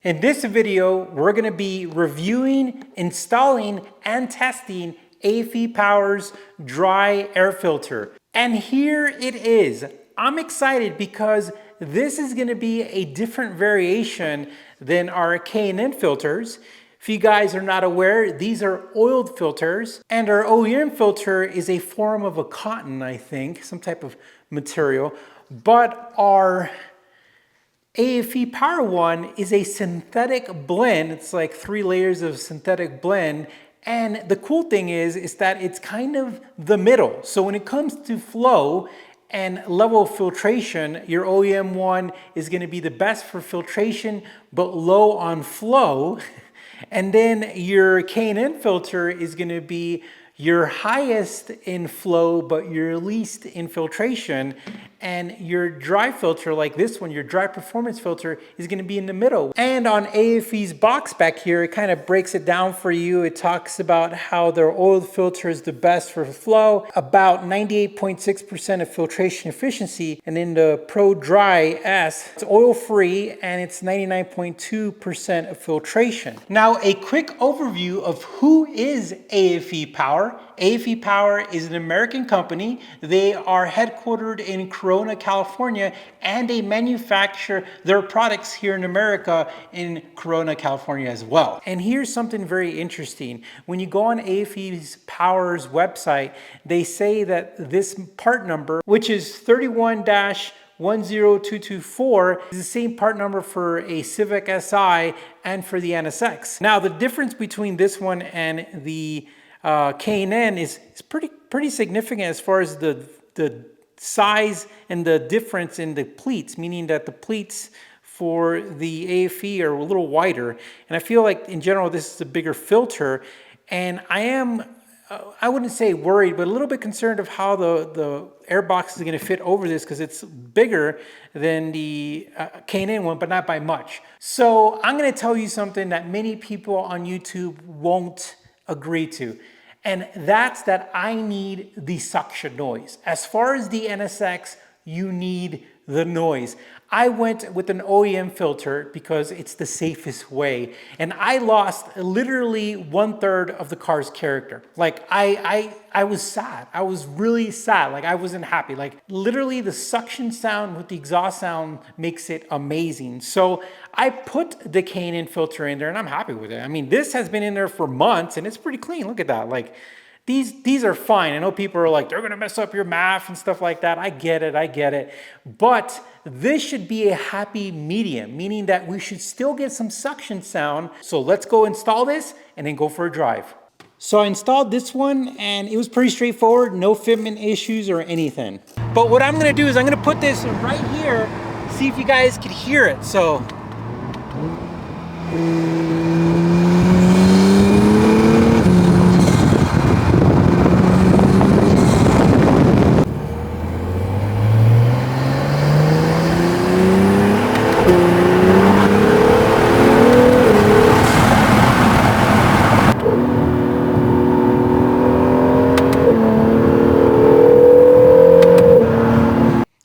In this video, we're going to be reviewing, installing, and testing aFe Power's dry air filter. And here it is. I'm excited because this is going to be a different variation than our K&N filters. If you guys are not aware, these are oiled filters, and our OEM filter is a form of a cotton, I think, some type of material. But our aFe Power one is a synthetic blend. It's like 3 layers of synthetic blend. And the cool thing is that it's kind of the middle. So when it comes to flow and level of filtration, your OEM one is going to be the best for filtration, but low on flow. And then your K&N filter is going to be your highest in flow, but your least in filtration. And your dry filter, like this one, your dry performance filter, is going to be in the middle. And on aFe's box back here, it kind of breaks it down for you. It talks about how their oiled filter is the best for flow, about 98.6% of filtration efficiency. And in the Pro Dry S, it's oil-free and it's 99.2% of filtration. Now, a quick overview of who is aFe Power. aFe Power is an American company. They are headquartered in Corona, California, and they manufacture their products here in America in Corona, California as well. And here's something very interesting. When you go on aFe Power's website, they say that this part number, which is 31-10224, is the same part number for a Civic Si and for the NSX. Now, the difference between this one and the K&N is pretty significant as far as the size and the difference in the pleats, meaning that the pleats for the aFe are a little wider. And I feel like in general this is a bigger filter, and I wouldn't say worried, but a little bit concerned of how the air box is going to fit over this, because it's bigger than the K&N one, but not by much. So I'm going to tell you something that many people on YouTube won't agree to. And that's that I need the suction noise. As far as the NSX, you need the noise. I went with an OEM filter because it's the safest way. And I lost literally 1/3 of the car's character. Like I was sad. I was really sad. Like I wasn't happy. Like literally the suction sound with the exhaust sound makes it amazing. So I put the K&N filter in there and I'm happy with it. I mean, this has been in there for months and it's pretty clean. Look at that. Like these are fine. I know people are like, they're going to mess up your MAF and stuff like that. I get it. But this should be a happy medium, meaning that we should still get some suction sound. So let's go install this and then go for a drive. So I installed this one and it was pretty straightforward. No fitment issues or anything. But what I'm going to do is I'm going to put this right here, see if you guys could hear it. So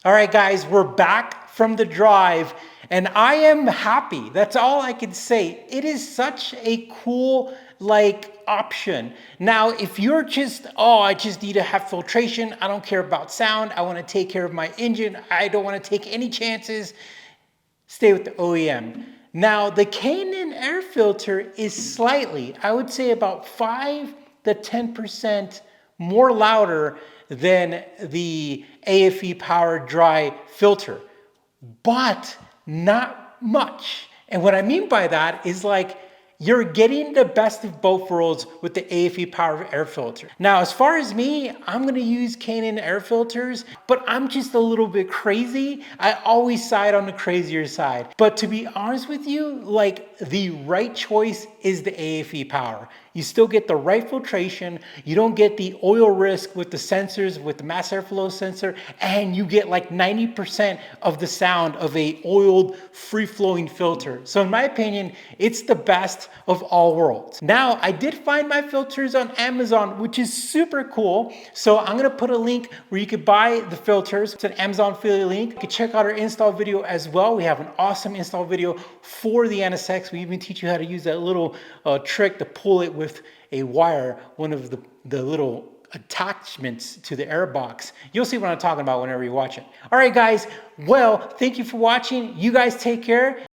all right, guys, we're back from the drive and I am happy. That's all I can say. It is such a cool, option. Now, if you're just, I just need to have filtration. I don't care about sound. I want to take care of my engine. I don't want to take any chances. Stay with the OEM. Now, the K&N air filter is slightly, I would say about 5 to 10% more louder than the aFe Power dry filter, but not much. And what I mean by that is you're getting the best of both worlds with the aFe Power air filter. Now, as far as me, I'm going to use K&N air filters, but I'm just a little bit crazy. I always side on the crazier side. But to be honest with you, the right choice is the aFe Power. You still get the right filtration. You don't get the oil risk with the sensors, with the mass airflow sensor, and you get 90% of the sound of a oiled, free-flowing filter. So in my opinion, it's the best of all worlds. Now, I did find my filters on Amazon, which is super cool. So I'm gonna put a link where you could buy the filters. It's an Amazon affiliate link. You can check out our install video as well. We have an awesome install video for the NSX. We even teach you how to use that little trick to pull it with a wire, one of the little attachments to the air box. You'll see what I'm talking about whenever you watch it. All right, guys. Well, thank you for watching. You guys take care.